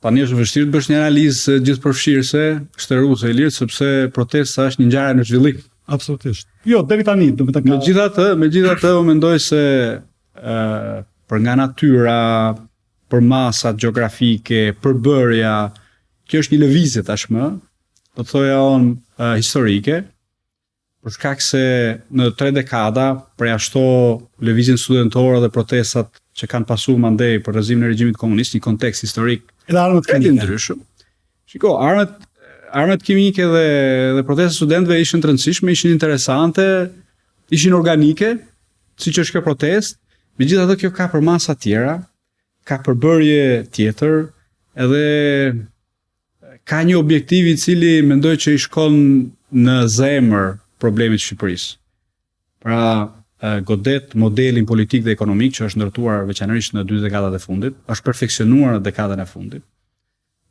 Tani është vështirë të bësh një analizë gjithëpërfshirëse, shtëruese e lirë, sepse protesta është një ngjarje në zhvillim. Absolutisht. Jo, deri tani, Megjithatë, unë mendoj se për nga natyra, për masat gjeografike, përbërja, kjo është një lëvizje tashmë, do të thoja unë historike, për shkak se në 3 dekada përjashto lëvizjen studentore dhe protestat që kanë pasur mandej për rrëzimin e regjimit komunist, një kontekst historik edhe armët kimike ndryshëm. Shiko, armët kimike dhe protestat studentëve ishin të rëndësishme, ishin interesante, ishin organike, siç është kjo protestë. Megjithatë kjo ka për masa tjera, ka përbërje tjetër, edhe ka një objektiv i cili mendoj që i shkon në zemër problemit të Shqipërisë. Pra, godet modelin politik dhe ekonomik që është ndërtuar veçanërisht në 2 dekadat e fundit, është perfeksionuar në dekadën e fundit,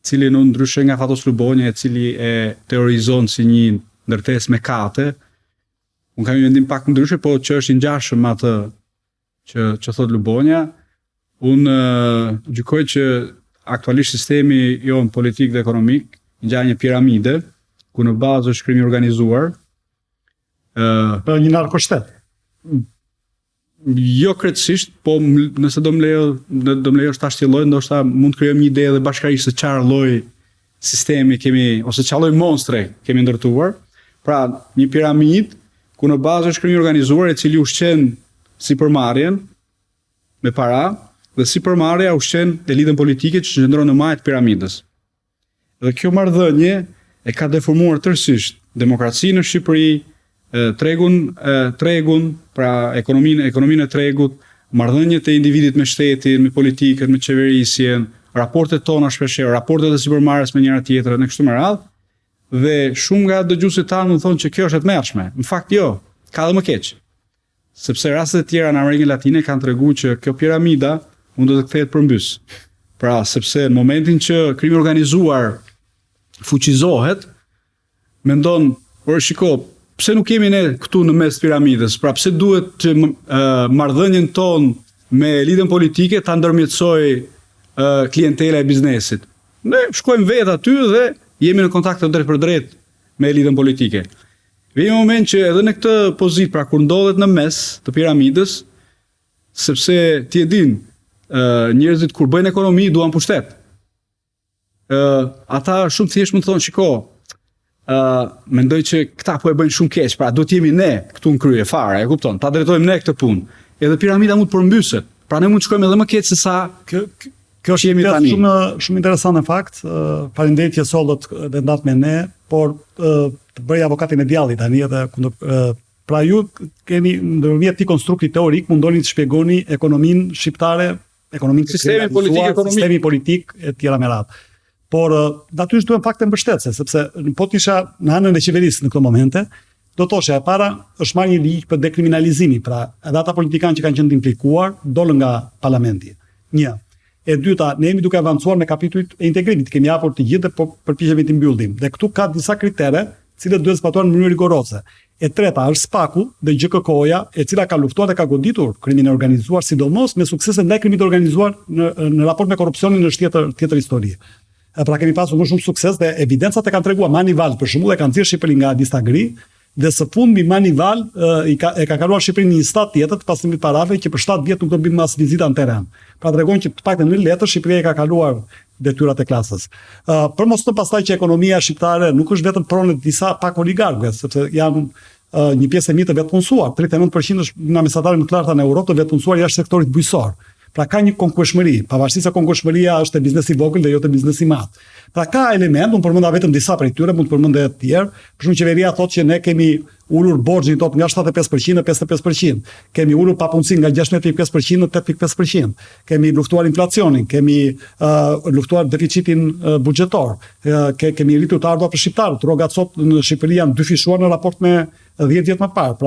cili në ndryshe nga Fatos Lubonja, e cili e teorizon si një ndërtesë mëkate. Unë kam një mendim pak ndryshe, po që është i ngjashëm atë që thot Lubonja. Unë gjykoj që aktualisht sistemi jon politik dhe ekonomik ngjan një piramide, ku në bazë është krimi organizuar. Për një narkoshtet. Jo krejtësisht, po nëse do më lejosh ta shtjelloj, ndoshta mund të krijojmë një ide edhe bashkërisht se çfarë lloj sistemi kemi ose çfarë lloj monstre kemi ndërtuar. Pra, një piramidë ku në bazë është krimi organizuar, i cili ushqen sipërmarrjen me para dhe sipërmarrja ushqen elitën politike që qëndron në majt piramidës. Dhe kjo marrëdhënie e ka deformuar tërësisht demokracinë në Shqipëri, tregun, pra ekonominë e tregut, marrëdhëniet e individit me shtetin, me politikën, me qeverisjen, raportet tona shpeshherë, raportet e sipërmarrjes me njëra tjetrën e kështu me radhë. Dhe shumë nga dëgjuesit tanë më thonë që kjo është e tmerrshme. Në fakt jo, ka dhe më keq. Sepse rastet e tjera në Amerikën Latine kanë treguar që kjo piramida mund të kthehet përmbys. Pra, sepse në momentin që krimi organizuar fuqizohet, mendon, por shiko, pse nuk kemi ne këtu në mes piramidës? Pra pse duhet që marrëdhënien ton me elitën politike ta ndërmjetësoj klientela e biznesit? Ne shkojmë vetë aty dhe jemi në kontakt të drejt për drejt me elitën politike. Vjen një moment që edhe në këtë pozitë, pra kur ndodhet në mes të piramidës, sepse ti e din, njerëzit kur bëjnë ekonomi duan pushtet. Ata shumë thjesht mund të thonë, shiko, mendoj që këta po e bëjnë shumë keq, pra do të jemi ne këtu në krye fare, e kupton? Ta drejtojmë ne këtë punë. Edhe piramida mund të përmbyset. Pra ne mund të shkojmë edhe më keq se sa kjo është një pjesë shumë interesante në fakt. Faleminderit që sollët dhe ndat me ne, por të bëj avokatin e djallit tani edhe pra ju keni ndërmjet ti konstrukti teorik mundoni të shpjegoni ekonominë shqiptare, sistemi politik e tjera me radhë. Por natyrisht duhen fakte mbështetëse, sepse po të isha në anën e qeverisë në këto momente, do të thosha e para është marrë një ligj për dekriminalizimin, pra edhe ata politikanë që kanë qenë të implikuar dolën nga parlamenti. Një. E dyta, ne jemi duke avancuar me kapitujt e integrimit, kemi hapur të gjithë, po përpiqemi të mbyllim. Dhe këtu ka disa kritere, cilët duhet zbatuar në mënyrë rigoroze. E treta është SPAK-u dhe GKK-ja, e cila ka luftuar dhe ka goditur krimin e organizuar, sidomos me suksese ndaj krimit të organizuar në raport me korrupsionin në tjetër histori. Pra kemi pasur më shumë sukses dhe evidencat e kanë treguar Manival për shembull e kanë nxjerrë Shqipërinë nga Distagri dhe së fundmi Manival e ka kaluar Shqipërinë në një stat tjetër të pasrimit parave që për 7 vjet nuk do bëjmë as vizita në terren. Pra tregon që të paktën në letër Shqipëria ka kaluar detyrat e klasës. Për mos të pastaj që ekonomia shqiptare nuk është vetëm pronë të disa pak oligarkëve, sepse janë një pjesë e mirë të vetpunësuar. 39% është nga mesatarët më të larta në Europë të vetpunësuar jashtë sektorit bujqësor. Pra ka një konkurenshmëri, pavarësisht se konkurenshmëria është e biznesi vogël dhe jo të biznesi i madh. Pra ka element, unë përmenda vetëm disa prej tyre, mund të përmend edhe të tjerë. Për shembull, qeveria thotë që ne kemi ulur borxhin tot nga 75% në 55%. Kemi ulur papunësinë nga 16.5% në 8.5%. Kemi luftuar inflacionin, kemi luftuar deficitin buxhetor. Kemi rritur të ardhurat për shqiptarët. Rrogat sot në Shqipëri janë dyfishuar në raport me 10 vjet më parë.